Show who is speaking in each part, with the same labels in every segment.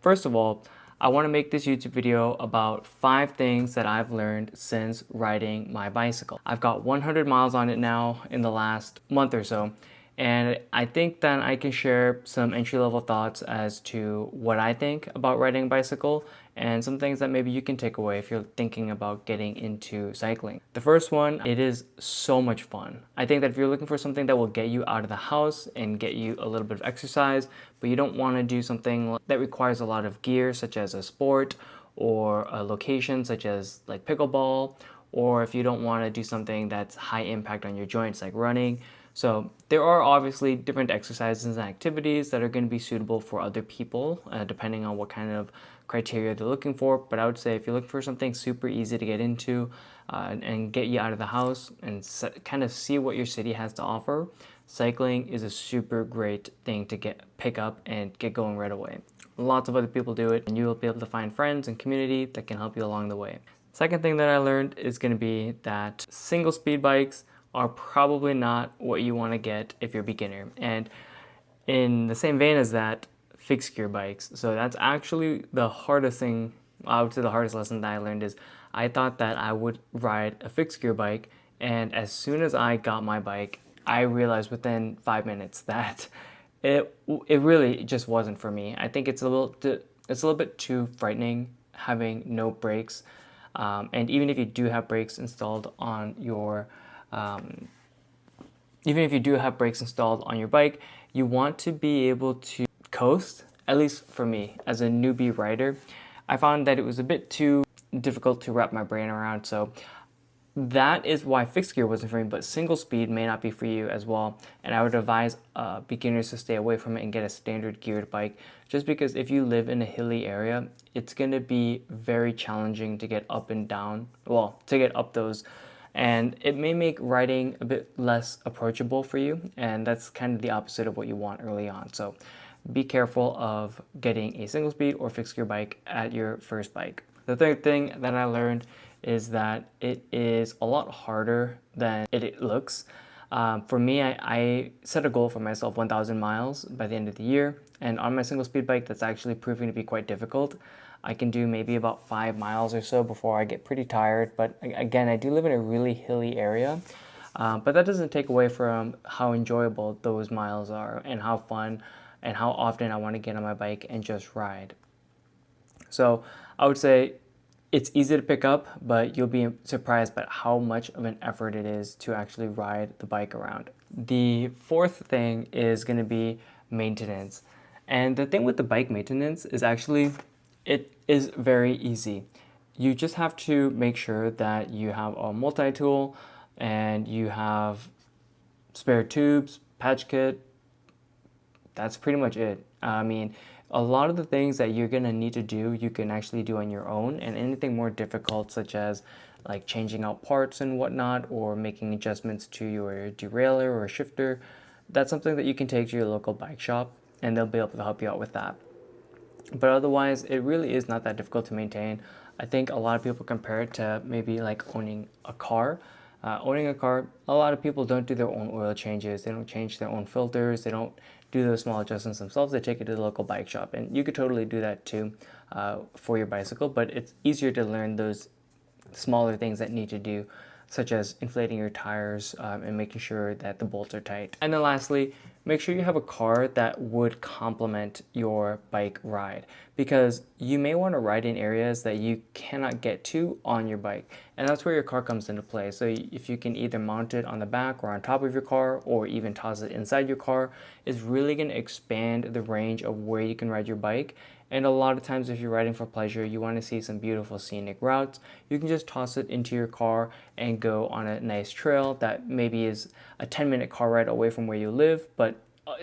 Speaker 1: First of all, I want to make this YouTube video about 5 things that I've learned since riding my bicycle. I've got 100 miles on it now in the last month or so, and I think that I can share some entry-level thoughts as to what I think about riding a bicycle and some things that maybe you can take away if you're thinking about getting into cycling. The first one, it is so much fun. I think that if you're looking for something that will get you out of the house and get you a little bit of exercise, but you don't want to do something that requires a lot of gear, such as a sport or a location such as like pickleball, or if you don't want to do something that's high impact on your joints like running. So there are obviously different exercises and activities that are going to be suitable for other people, depending on what kind of criteria they're looking for. But I would say if you're looking for something super easy to get into and get you out of the house and kind of see what your city has to offer, cycling is a super great thing to pick up and get going right away. Lots of other people do it, and you will be able to find friends and community that can help you along the way. Second thing that I learned is going to be that single speed bikes are probably not what you want to get if you're a beginner. And in the same vein as that, fixed gear bikes. So that's actually the hardest thing. I would say the hardest lesson that I learned is I thought that I would ride a fixed gear bike, and as soon as I got my bike, I realized within 5 minutes that it really just wasn't for me. I think it's a little bit too frightening having no brakes, and even if you do have brakes installed on your bike, you want to be able to coast. At least for me, as a newbie rider, I found that it was a bit too difficult to wrap my brain around. So that is why fixed gear wasn't for me, but single speed may not be for you as well. And I would advise beginners to stay away from it and get a standard geared bike, just because if you live in a hilly area, it's going to be very challenging to get up and down, well, to get up those. And it may make riding a bit less approachable for you, and that's kind of the opposite of what you want early on. So be careful of getting a single speed or fixed gear bike at your first bike. The third thing that I learned is that it is a lot harder than it looks. For me, I set a goal for myself 1,000 miles by the end of the year, and on my single speed bike, that's actually proving to be quite difficult. I can do maybe about 5 miles or so before I get pretty tired, but again, I do live in a really hilly area, but that doesn't take away from how enjoyable those miles are and how fun and how often I want to get on my bike and just ride. So I would say it's easy to pick up, but you'll be surprised by how much of an effort it is to actually ride the bike around. The fourth thing is going to be maintenance. And the thing with the bike maintenance is actually it is very easy. You just have to make sure that you have a multi-tool and you have spare tubes, patch kit. That's pretty much it. I mean, a lot of the things that you're going to need to do, you can actually do on your own, and anything more difficult, such as like changing out parts and whatnot, or making adjustments to your derailleur or shifter, that's something that you can take to your local bike shop, and they'll be able to help you out with that. But otherwise, it really is not that difficult to maintain. I think a lot of people compare it to maybe like owning a car. Owning a car, a lot of people don't do their own oil changes. They don't change their own filters. They don't do those small adjustments themselves. They take it to the local bike shop. And you could totally do that too for your bicycle, but it's easier to learn those smaller things that need to do, such as inflating your tires and making sure that the bolts are tight. And then lastly, make sure you have a car that would complement your bike ride, because you may want to ride in areas that you cannot get to on your bike, and that's where your car comes into play. So if you can either mount it on the back or on top of your car, or even toss it inside your car, it's really going to expand the range of where you can ride your bike. And a lot of times if you're riding for pleasure, you want to see some beautiful scenic routes, you can just toss it into your car and go on a nice trail that maybe is a 10-minute car ride away from where you live, but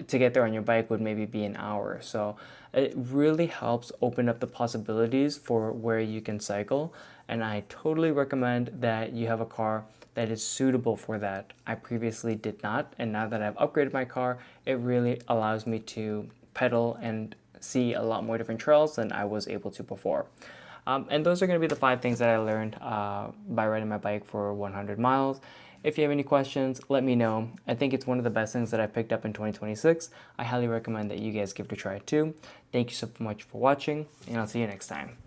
Speaker 1: to get there on your bike would maybe be an hour. So it really helps open up the possibilities for where you can cycle, and I totally recommend that you have a car that is suitable for that. I previously did not, and now that I've upgraded my car, it really allows me to pedal and see a lot more different trails than I was able to before. And those are going to be the 5 things that I learned by riding my bike for 100 miles. If you have any questions, let me know. I think it's one of the best things that I picked up in 2026. I highly recommend that you guys give it a try too. Thank you so much for watching, and I'll see you next time.